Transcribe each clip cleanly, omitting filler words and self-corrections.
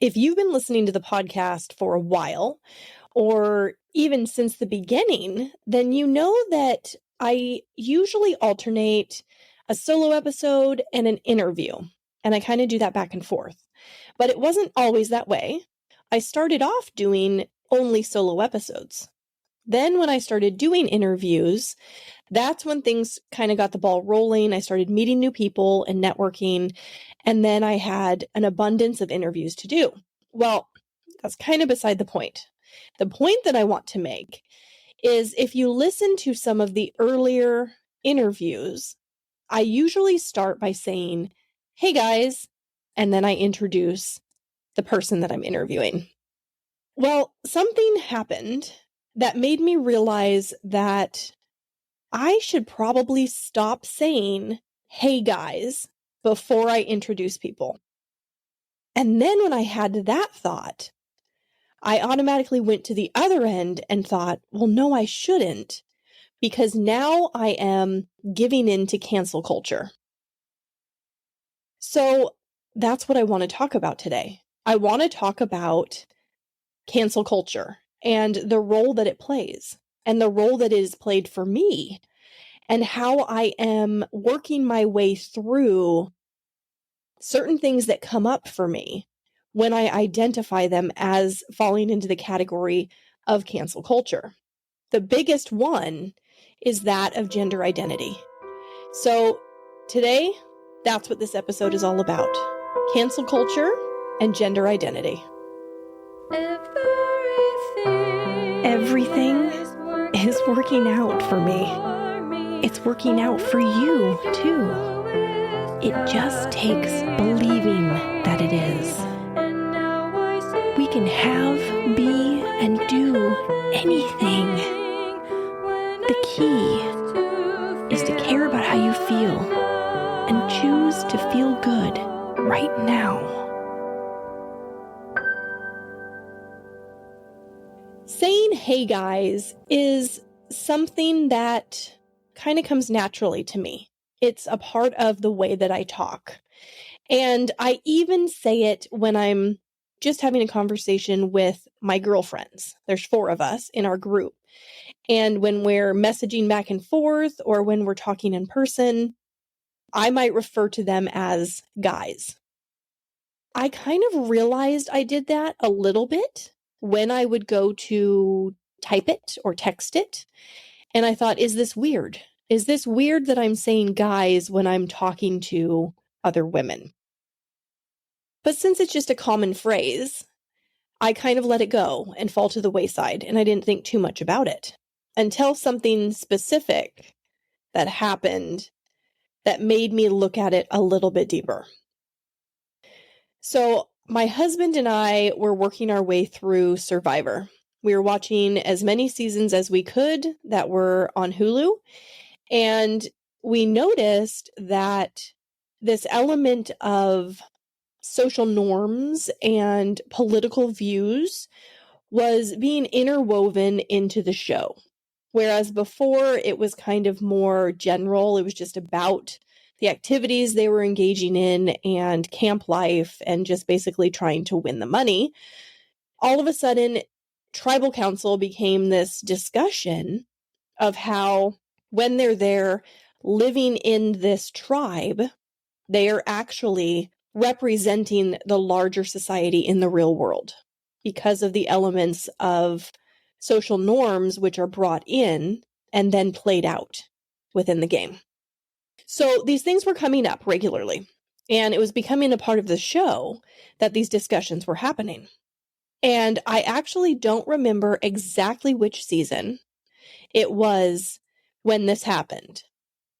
If you've been listening to the podcast for a while, or even since the beginning, then you know that I usually alternate a solo episode and an interview. And I kind of do that back and forth. But it wasn't always that way. I started off doing only solo episodes. Then when I started doing interviews, that's when things kind of got the ball rolling. I started meeting new people and networking. And then I had an abundance of interviews to do. Well, that's kind of beside the point. The point that I want to make is if you listen to some of the earlier interviews, I usually start by saying, "Hey guys," and then I introduce the person that I'm interviewing. Well, something happened that made me realize that I should probably stop saying, "Hey guys," before I introduce people. And then when I had that thought, I automatically went to the other end and thought, well, no, I shouldn't, because now I am giving in to cancel culture. So that's what I want to talk about today. I want to talk about cancel culture and the role that it plays and the role that it has played for me and how I am working my way through certain things that come up for me when I identify them as falling into the category of cancel culture. The biggest one is that of gender identity. So today, that's what this episode is all about. Cancel culture and gender identity. Everything is working out for me. It's working out for you, too. It just takes believing that it is. We can have, be, and do anything. The key is to care about how you feel and choose to feel good right now. Saying "hey guys" is something that kind of comes naturally to me. It's a part of the way that I talk. And I even say it when I'm just having a conversation with my girlfriends. There's 4 of us in our group. And when we're messaging back and forth or when we're talking in person, I might refer to them as guys. I kind of realized I did that a little bit when I would go to type it or text it. And I thought, is this weird? Is this weird that I'm saying guys when I'm talking to other women? But since it's just a common phrase, I kind of let it go and fall to the wayside, and I didn't think too much about it until something specific that happened that made me look at it a little bit deeper. So my husband and I were working our way through Survivor. We were watching as many seasons as we could that were on Hulu. And we noticed that this element of social norms and political views was being interwoven into the show. Whereas before it was kind of more general, it was just about the activities they were engaging in and camp life and just basically trying to win the money. All of a sudden, tribal council became this discussion of how when they're there living in this tribe, they are actually representing the larger society in the real world because of the elements of social norms which are brought in and then played out within the game. So these things were coming up regularly, and it was becoming a part of the show that these discussions were happening. And I actually don't remember exactly which season it was when this happened,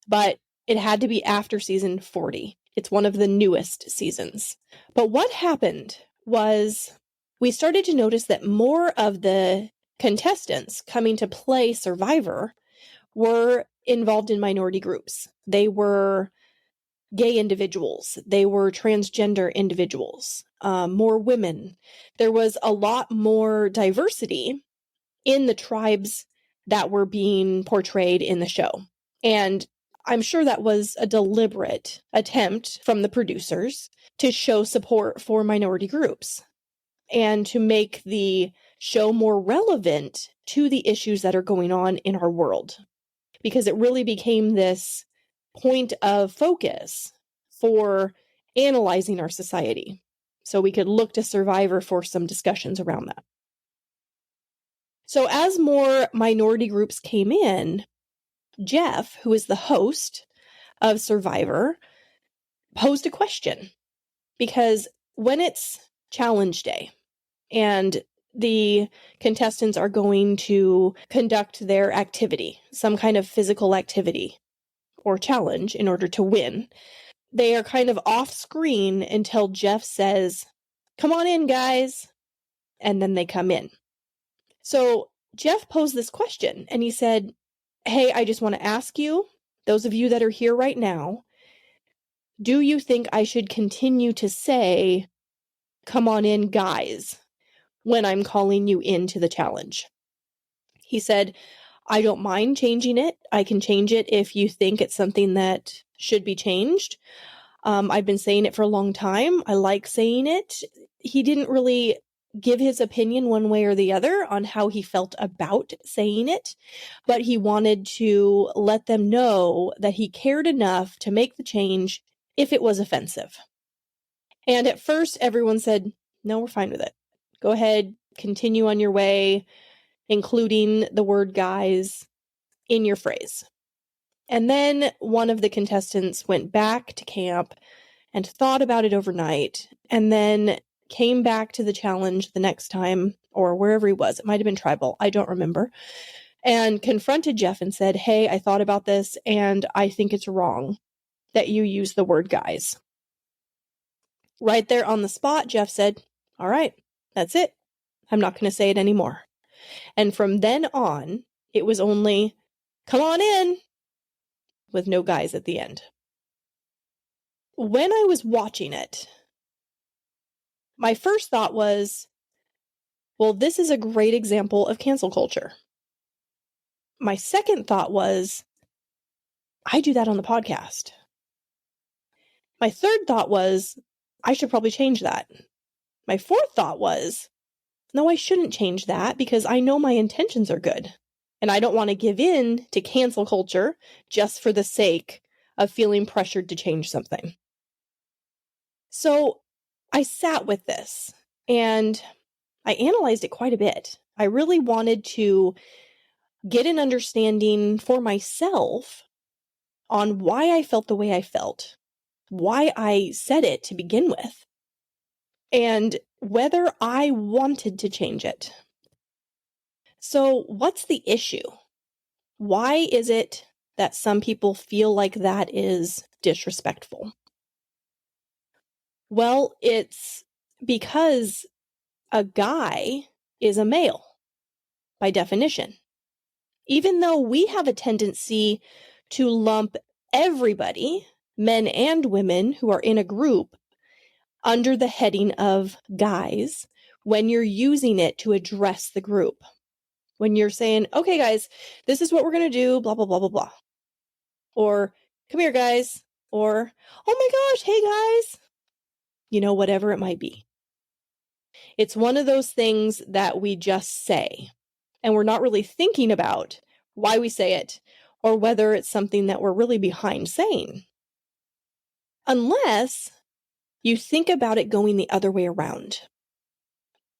but it had to be after season 40. It's one of the newest seasons. But what happened was we started to notice that more of the contestants coming to play Survivor were involved in minority groups. They were gay individuals. They were transgender individuals, more women. There was a lot more diversity in the tribes that were being portrayed in the show. And I'm sure that was a deliberate attempt from the producers to show support for minority groups. and to make the show more relevant to the issues that are going on in our world. Because it really became this point of focus for analyzing our society. So we could look to Survivor for some discussions around that. So as more minority groups came in, Jeff, who is the host of Survivor, posed a question. Because when it's challenge day and the contestants are going to conduct their activity, some kind of physical activity or challenge in order to win, they are kind of off screen until Jeff says, "Come on in, guys." And then they come in. So Jeff posed this question and he said, "Hey, I just want to ask you, those of you that are here right now, do you think I should continue to say, 'Come on in, guys,' when I'm calling you into the challenge?" He said, "I don't mind changing it. I can change it if you think it's something that should be changed. I've been saying it for a long time. I like saying it." He didn't really give his opinion one way or the other on how he felt about saying it, but he wanted to let them know that he cared enough to make the change if it was offensive. And at first, everyone said, "No, we're fine with it. Go ahead, continue on your way, including the word guys in your phrase." And then one of the contestants went back to camp and thought about it overnight, and then came back to the challenge the next time, or wherever he was. It might have been tribal. I don't remember. And confronted Jeff and said, "Hey, I thought about this, and I think it's wrong that you use the word guys." Right there on the spot, Jeff said, "All right, that's it. I'm not going to say it anymore." And from then on, it was only, "Come on in," with no guys at the end. When I was watching it, my first thought was, well, this is a great example of cancel culture. My second thought was, I do that on the podcast. My third thought was, I should probably change that. My fourth thought was, no, I shouldn't change that because I know my intentions are good. And I don't want to give in to cancel culture just for the sake of feeling pressured to change something. So I sat with this and I analyzed it quite a bit. I really wanted to get an understanding for myself on why I felt the way I felt, why I said it to begin with, and whether I wanted to change it. So, what's the issue? Why is it that some people feel like that is disrespectful? Well, it's because a guy is a male by definition. Even though we have a tendency to lump everybody, men and women who are in a group, under the heading of guys when you're using it to address the group. When you're saying, "Okay, guys, this is what we're going to do, blah, blah, blah, blah, blah." Or, "Come here, guys." Or, "Oh my gosh, hey, guys." Whatever it might be. It's one of those things that we just say, and we're not really thinking about why we say it or whether it's something that we're really behind saying. Unless you think about it going the other way around.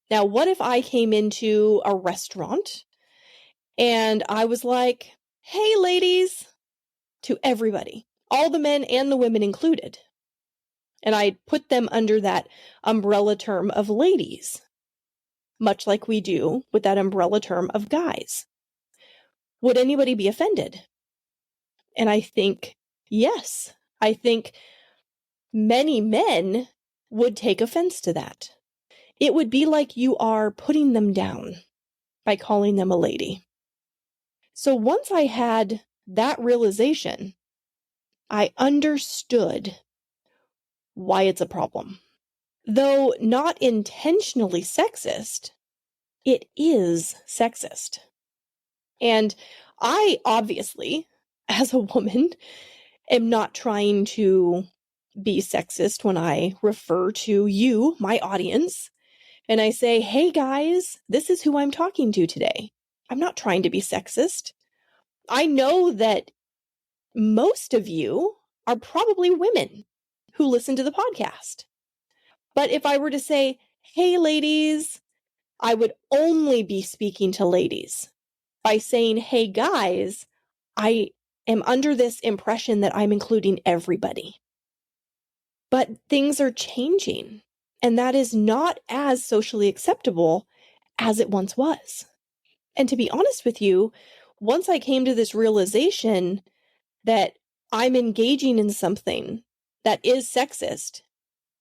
Now, what if I came into a restaurant and I was like, "Hey, ladies," to everybody, all the men and the women included. And I put them under that umbrella term of ladies, much like we do with that umbrella term of guys. Would anybody be offended? And I think, yes. I think many men would take offense to that. It would be like you are putting them down by calling them a lady. So once I had that realization, I understood why it's a problem. Though not intentionally sexist, it is sexist. And I obviously, as a woman, am not trying to be sexist when I refer to you, my audience, and I say, hey guys, this is who I'm talking to today. I'm not trying to be sexist. I know that most of you are probably women who listen to the podcast. But if I were to say, hey ladies, I would only be speaking to ladies. By saying, hey guys, I am under this impression that I'm including everybody. But things are changing, and that is not as socially acceptable as it once was. And to be honest with you, once I came to this realization that I'm engaging in something that is sexist,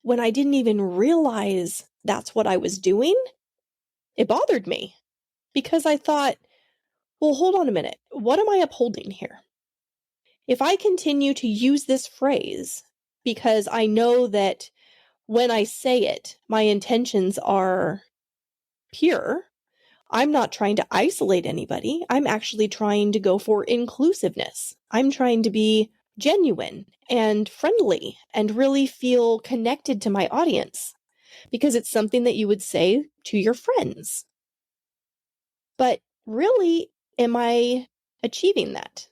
when I didn't even realize that's what I was doing, it bothered me because I thought, well, hold on a minute. What am I upholding here? If I continue to use this phrase because I know that when I say it, my intentions are pure, I'm not trying to isolate anybody. I'm actually trying to go for inclusiveness. I'm trying to be genuine and friendly and really feel connected to my audience because it's something that you would say to your friends. But really, am I achieving that?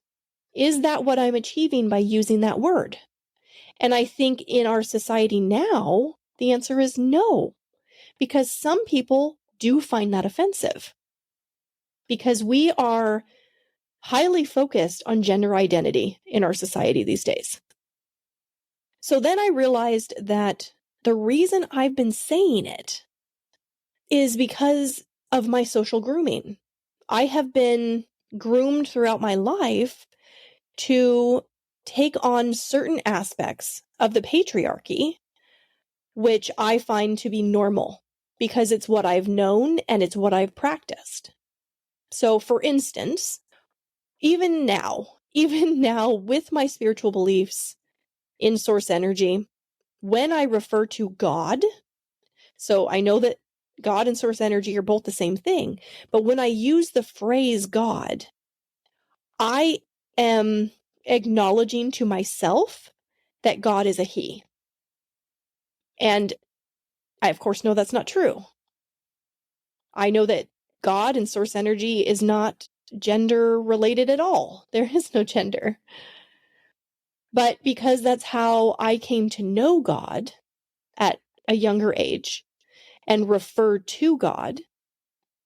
Is that what I'm achieving by using that word? And I think in our society now, the answer is no, because some people do find that offensive. Because we are highly focused on gender identity in our society these days. So then I realized that the reason I've been saying it is because of my social grooming. I have been groomed throughout my life to take on certain aspects of the patriarchy, which I find to be normal because it's what I've known and it's what I've practiced. So, for instance, even now with my spiritual beliefs in source energy, when I refer to God, so I know that God and source energy are both the same thing, but when I use the phrase God, I am acknowledging to myself that God is a he. And I, of course, know that's not true. I know that God and source energy is not gender related at all. There is no gender. But because that's how I came to know God at a younger age and refer to God,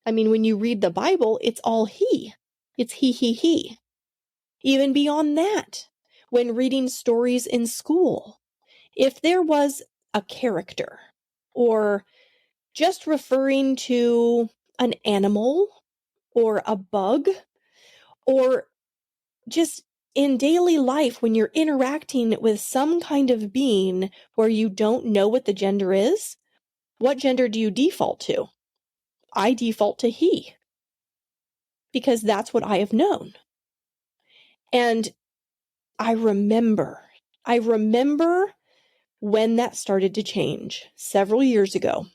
I mean, when you read the Bible, it's all he. It's he. Even beyond that, when reading stories in school, if there was a character or just referring to an animal or a bug or just in daily life when you're interacting with some kind of being where you don't know what the gender is, what gender do you default to? I default to he because that's what I have known. And I remember when that started to change several years ago.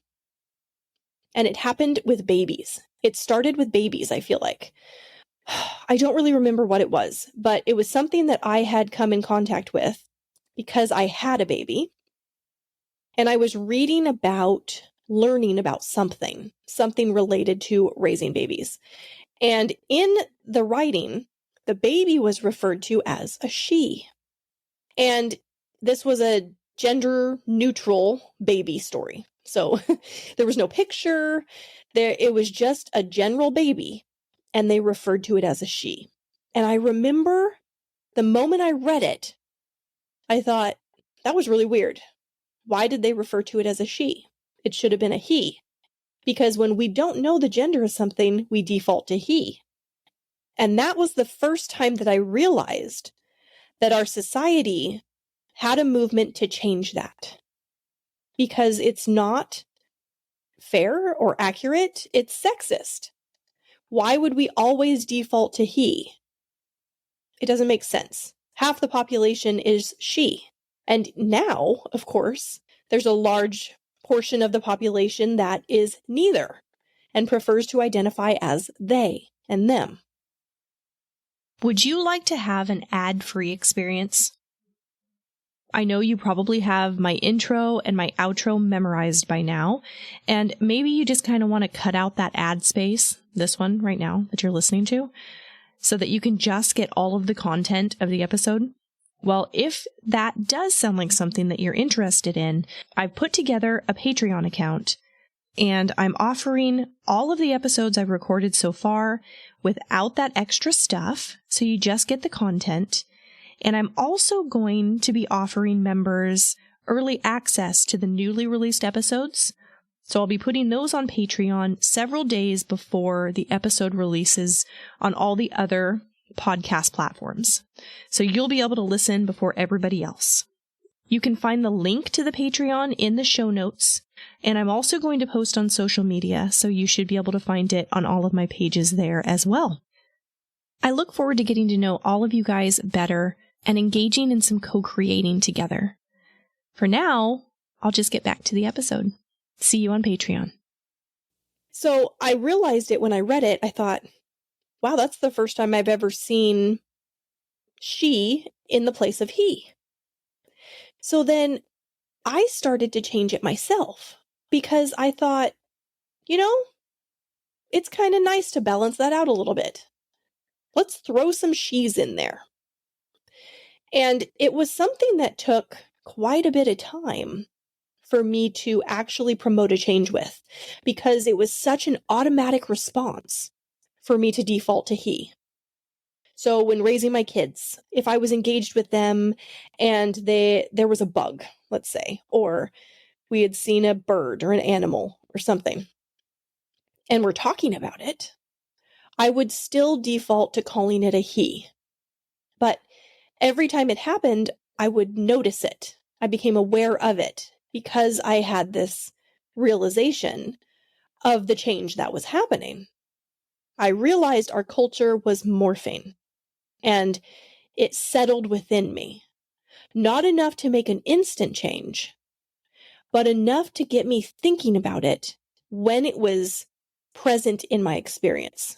And it happened with babies. It started with babies, I feel like. I don't really remember what it was, but it was something that I had come in contact with because I had a baby. And I was learning about something related to raising babies. And in the writing, the baby was referred to as a she. And this was a gender neutral baby story. So there was no picture. It was just a general baby, and they referred to it as a she. And I remember the moment I read it, I thought, that was really weird. Why did they refer to it as a she? It should have been a he. Because when we don't know the gender of something, we default to he. And that was the first time that I realized that our society had a movement to change that. Because it's not fair or accurate, it's sexist. Why would we always default to he? It doesn't make sense. Half the population is she. And now, of course, there's a large portion of the population that is neither and prefers to identify as they and them. Would you like to have an ad-free experience? I know you probably have my intro and my outro memorized by now, and maybe you just kind of want to cut out that ad space, this one right now that you're listening to, so that you can just get all of the content of the episode. Well, if that does sound like something that you're interested in, I've put together a Patreon account, and I'm offering all of the episodes I've recorded so far without that extra stuff, so you just get the content. And I'm also going to be offering members early access to the newly released episodes. So I'll be putting those on Patreon several days before the episode releases on all the other podcast platforms. So you'll be able to listen before everybody else. You can find the link to the Patreon in the show notes. And I'm also going to post on social media, so you should be able to find it on all of my pages there as well. I look forward to getting to know all of you guys better and engaging in some co-creating together. For now, I'll just get back to the episode. See you on Patreon. So I realized it when I read it. I thought, wow, that's the first time I've ever seen she in the place of he. So then I started to change it myself because I thought, it's kind of nice to balance that out a little bit. Let's throw some she's in there. And it was something that took quite a bit of time for me to actually promote a change with, because it was such an automatic response for me to default to he. So when raising my kids, if I was engaged with them and there was a bug, let's say, or we had seen a bird or an animal or something, and we're talking about it, I would still default to calling it a he. But every time it happened, I would notice it. I became aware of it because I had this realization of the change that was happening. I realized our culture was morphing, and it settled within me. Not enough to make an instant change, but enough to get me thinking about it when it was present in my experience.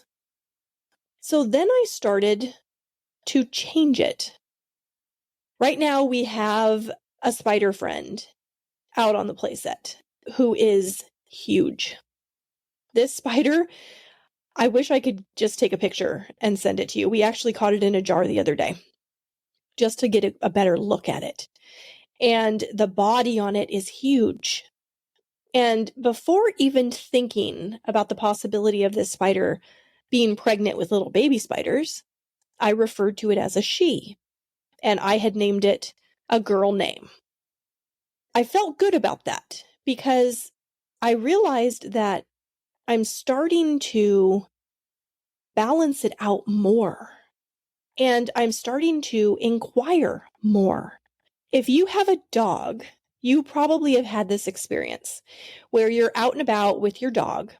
So then I started to change it. Right now we have a spider friend out on the playset who is huge. This spider, I wish I could just take a picture and send it to you. We actually caught it in a jar the other day just to get a better look at it. And the body on it is huge. And before even thinking about the possibility of this spider being pregnant with little baby spiders, I referred to it as a she, and I had named it a girl name. I felt good about that because I realized that I'm starting to balance it out more, and I'm starting to inquire more. If you have a dog, you probably have had this experience where you're out and about with your dog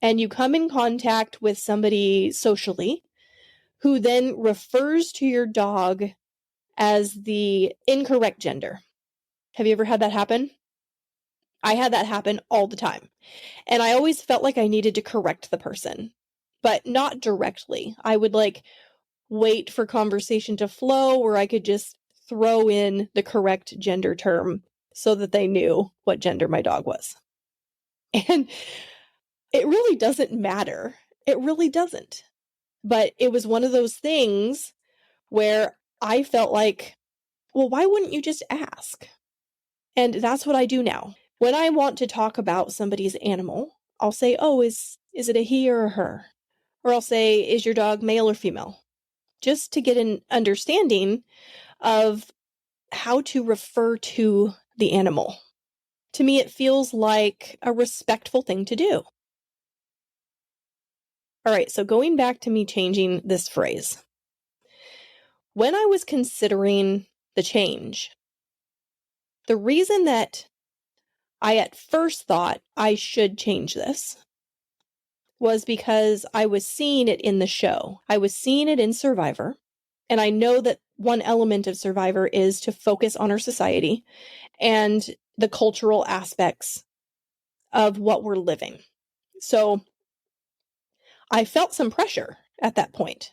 and you come in contact with somebody socially who then refers to your dog as the incorrect gender. Have you ever had that happen? I had that happen all the time. And I always felt like I needed to correct the person, but not directly. I would wait for conversation to flow where I could just throw in the correct gender term so that they knew what gender my dog was. And it really doesn't matter. It really doesn't. But it was one of those things where I felt like, well, why wouldn't you just ask? And that's what I do now. When I want to talk about somebody's animal, I'll say, oh, is it a he or a her? Or I'll say, is your dog male or female? Just to get an understanding of how to refer to the animal. To me, it feels like a respectful thing to do. All right, so going back to me changing this phrase. When I was considering the change, the reason that I at first thought I should change this was because I was seeing it in the show. I was seeing it in Survivor. And I know that one element of Survivor is to focus on our society and the cultural aspects of what we're living. So I felt some pressure at that point.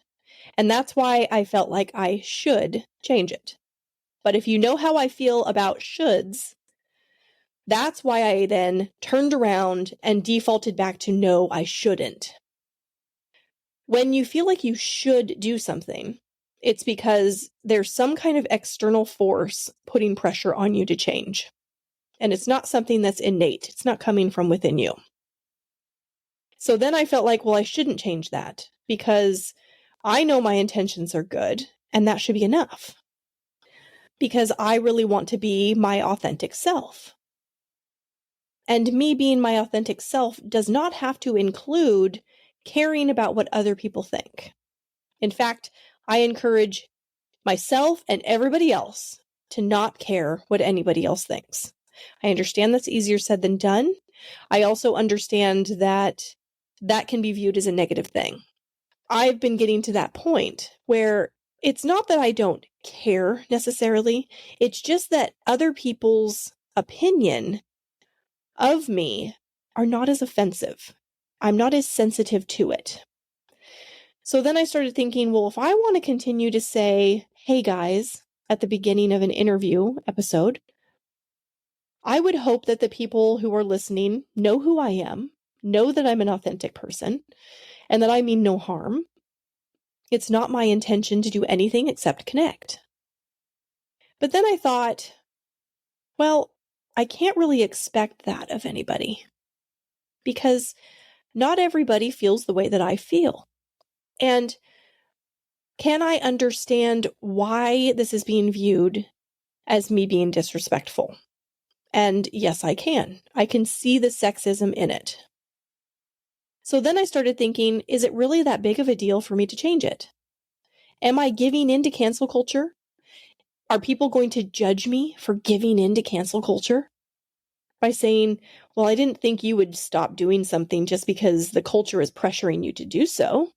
And that's why I felt like I should change it. But if you know how I feel about shoulds, that's why I then turned around and defaulted back to no, I shouldn't. When you feel like you should do something, it's because there's some kind of external force putting pressure on you to change. And it's not something that's innate. It's not coming from within you. So then I felt like, well, I shouldn't change that because I know my intentions are good and that should be enough. Because I really want to be my authentic self. And me being my authentic self does not have to include caring about what other people think. In fact, I encourage myself and everybody else to not care what anybody else thinks. I understand that's easier said than done. I also understand that that can be viewed as a negative thing. I've been getting to that point where it's not that I don't care necessarily. It's just that other people's opinion of me are not as offensive. I'm not as sensitive to it. So then I started thinking, well, if I want to continue to say, hey guys, at the beginning of an interview episode, I would hope that the people who are listening know who I am, know that I'm an authentic person, and that I mean no harm. It's not my intention to do anything except connect. But then I thought, well, I can't really expect that of anybody because not everybody feels the way that I feel. And can I understand why this is being viewed as me being disrespectful? And yes, I can. I can see the sexism in it. So then I started thinking, is it really that big of a deal for me to change it? Am I giving in to cancel culture? Are people going to judge me for giving in to cancel culture? By saying, well, I didn't think you would stop doing something just because the culture is pressuring you to do so.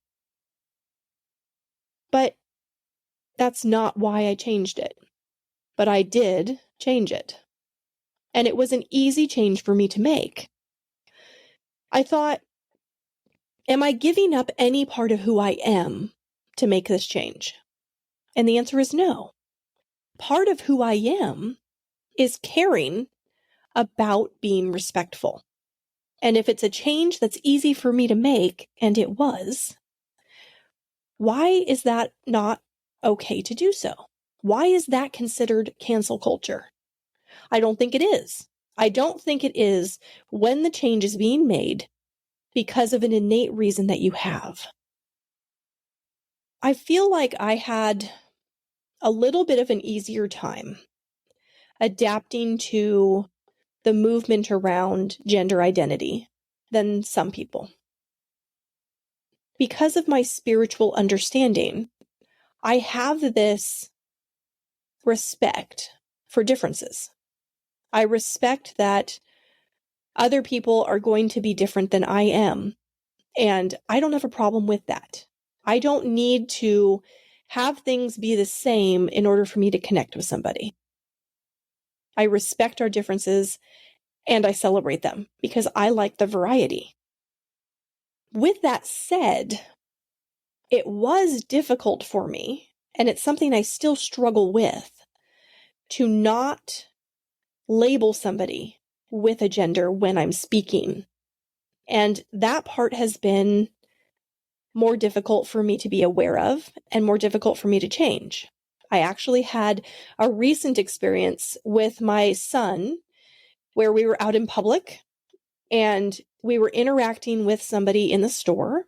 But that's not why I changed it. But I did change it. And it was an easy change for me to make. I thought, am I giving up any part of who I am to make this change? And the answer is no. Part of who I am is caring about being respectful. And if it's a change that's easy for me to make, and it was, why is that not okay to do so? Why is that considered cancel culture? I don't think it is. I don't think it is when the change is being made because of an innate reason that you have. I feel like I had a little bit of an easier time adapting to the movement around gender identity than some people. Because of my spiritual understanding, I have this respect for differences. I respect that other people are going to be different than I am, and I don't have a problem with that. I don't need to have things be the same in order for me to connect with somebody. I respect our differences and I celebrate them because I like the variety. With that said, it was difficult for me, and it's something I still struggle with, to not label somebody with a gender when I'm speaking. And that part has been more difficult for me to be aware of and more difficult for me to change. I actually had a recent experience with my son where we were out in public and we were interacting with somebody in the store.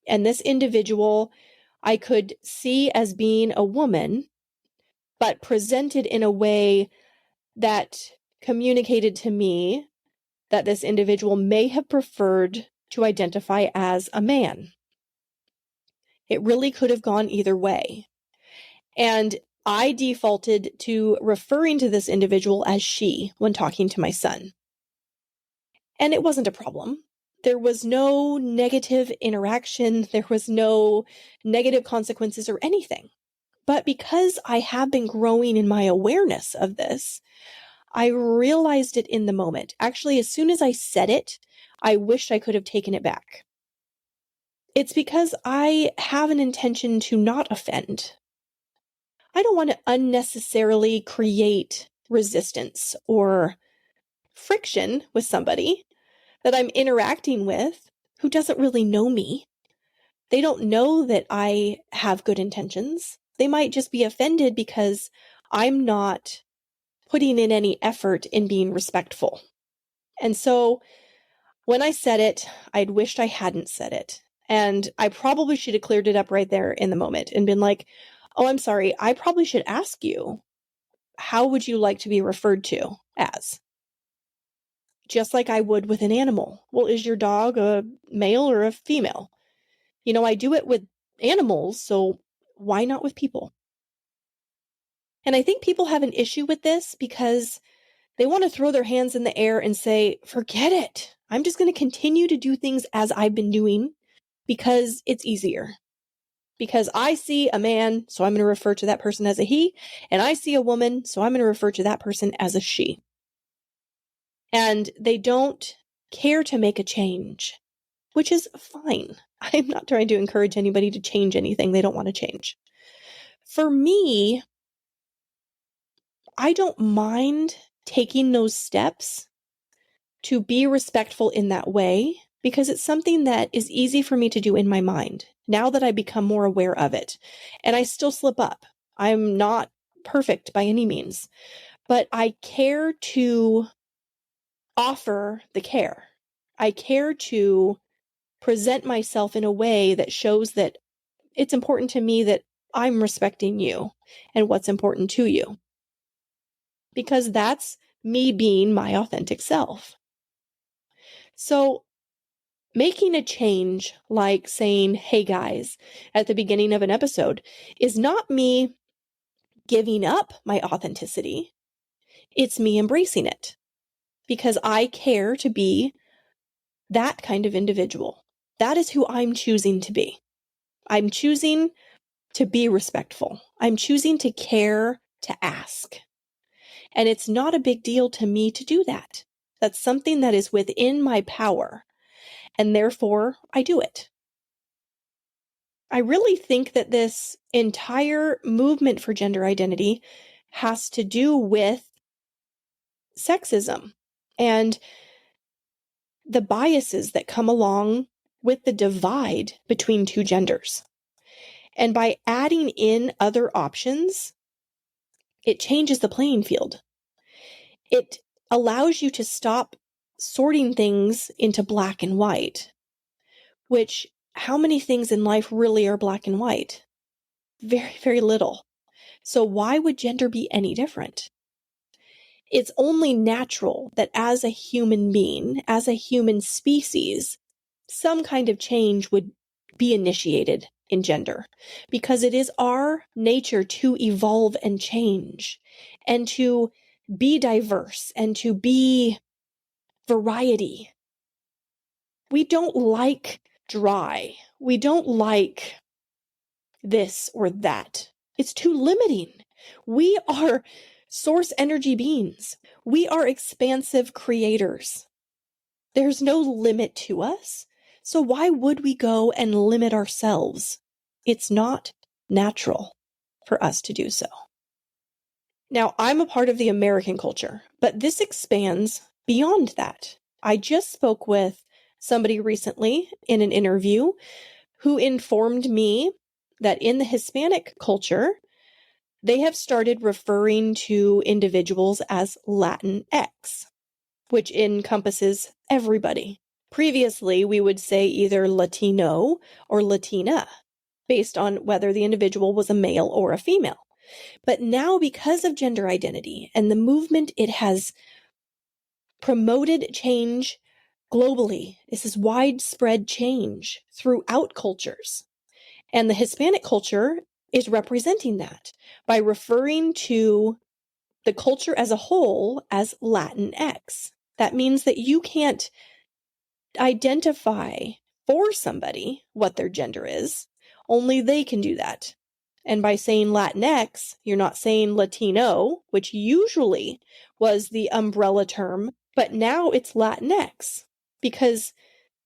And this individual I could see as being a woman, but presented in a way that communicated to me that this individual may have preferred to identify as a man. It really could have gone either way. And I defaulted to referring to this individual as she when talking to my son. And it wasn't a problem. There was no negative interaction. There was no negative consequences or anything. But because I have been growing in my awareness of this, I realized it in the moment. Actually, as soon as I said it, I wished I could have taken it back. It's because I have an intention to not offend. I don't want to unnecessarily create resistance or friction with somebody that I'm interacting with who doesn't really know me. They don't know that I have good intentions. They might just be offended because I'm not putting in any effort in being respectful. And so when I said it, I'd wished I hadn't said it. And I probably should have cleared it up right there in the moment and been like, oh, I'm sorry. I probably should ask you, how would you like to be referred to as? Just like I would with an animal. Well, is your dog a male or a female? I do it with animals, so why not with people? And I think people have an issue with this because they want to throw their hands in the air and say, forget it. I'm just going to continue to do things as I've been doing because it's easier. Because I see a man, so I'm going to refer to that person as a he, and I see a woman, so I'm going to refer to that person as a she. And they don't care to make a change, which is fine. I'm not trying to encourage anybody to change anything they don't want to change. For me, I don't mind taking those steps to be respectful in that way because it's something that is easy for me to do in my mind now that I become more aware of it. And I still slip up. I'm not perfect by any means, but I care to offer the care. I care to present myself in a way that shows that it's important to me that I'm respecting you and what's important to you. Because that's me being my authentic self. So making a change like saying, hey guys, at the beginning of an episode is not me giving up my authenticity. It's me embracing it because I care to be that kind of individual. That is who I'm choosing to be. I'm choosing to be respectful. I'm choosing to care, to ask. And it's not a big deal to me to do that. That's something that is within my power. And therefore, I do it. I really think that this entire movement for gender identity has to do with sexism and the biases that come along with the divide between two genders. And by adding in other options, it changes the playing field. It allows you to stop sorting things into black and white, which how many things in life really are black and white? Very, very little. So why would gender be any different? It's only natural that as a human being, as a human species, some kind of change would be initiated in gender because it is our nature to evolve and change and to be diverse and to be variety. We don't like dry. We don't like this or that. It's too limiting. We are source energy beings. We are expansive creators. There's no limit to us. So why would we go and limit ourselves? It's not natural for us to do so. Now, I'm a part of the American culture, but this expands beyond that. I just spoke with somebody recently in an interview who informed me that in the Hispanic culture, they have started referring to individuals as Latinx, which encompasses everybody. Previously, we would say either Latino or Latina, based on whether the individual was a male or a female. But now, because of gender identity and the movement it has promoted change globally, this is widespread change throughout cultures. And the Hispanic culture is representing that by referring to the culture as a whole as Latinx. That means that you can't identify for somebody what their gender is. Only they can do that. And by saying Latinx, you're not saying Latino, which usually was the umbrella term, but now it's Latinx because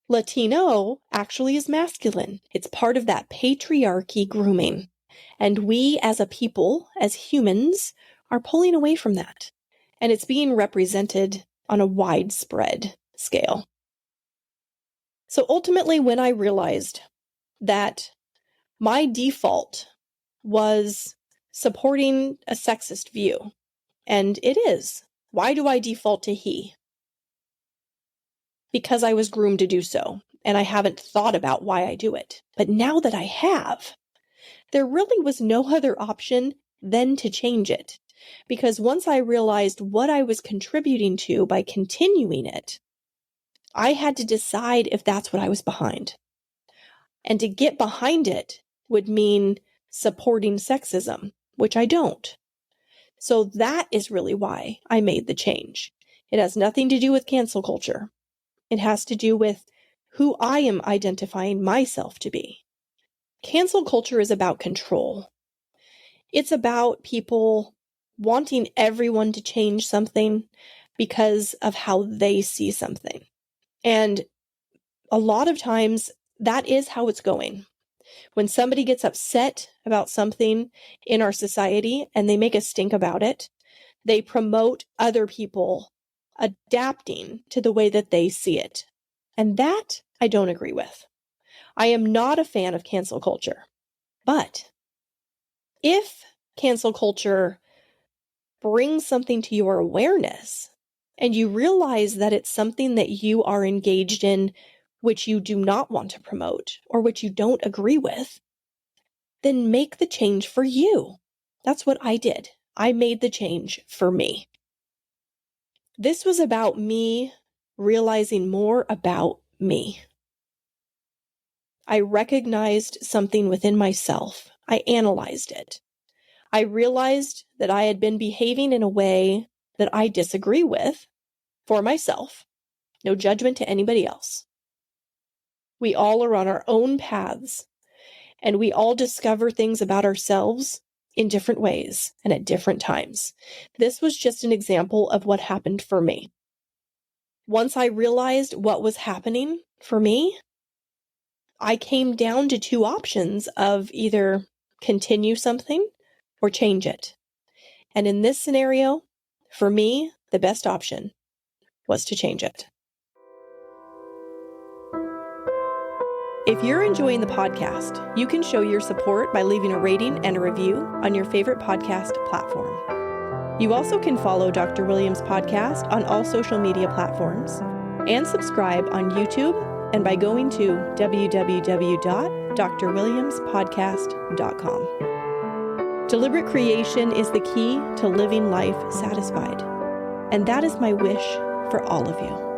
Latino actually is masculine. It's part of that patriarchy grooming. And we as a people, as humans, are pulling away from that. And it's being represented on a widespread scale. So ultimately, when I realized that my default was supporting a sexist view, and it is. Why do I default to he? Because I was groomed to do so, and I haven't thought about why I do it. But now that I have, there really was no other option than to change it. Because once I realized what I was contributing to by continuing it, I had to decide if that's what I was behind. And to get behind it would mean supporting sexism, which I don't. So that is really why I made the change. It has nothing to do with cancel culture. It has to do with who I am identifying myself to be. Cancel culture is about control. It's about people wanting everyone to change something because of how they see something. And a lot of times that is how it's going. When somebody gets upset about something in our society and they make a stink about it, they promote other people adapting to the way that they see it. And that I don't agree with. I am not a fan of cancel culture. But if cancel culture brings something to your awareness and you realize that it's something that you are engaged in which you do not want to promote or which you don't agree with, then make the change for you. That's what I did. I made the change for me. This was about me realizing more about me. I recognized something within myself. I analyzed it. I realized that I had been behaving in a way that I disagree with for myself. No judgment to anybody else. We all are on our own paths, and we all discover things about ourselves in different ways and at different times. This was just an example of what happened for me. Once I realized what was happening for me, I came down to two options of either continue something or change it. And in this scenario, for me, the best option was to change it. If you're enjoying the podcast, you can show your support by leaving a rating and a review on your favorite podcast platform. You also can follow Dr. Williams' podcast on all social media platforms and subscribe on YouTube and by going to www.drwilliamspodcast.com. Deliberate creation is the key to living life satisfied, and that is my wish for all of you.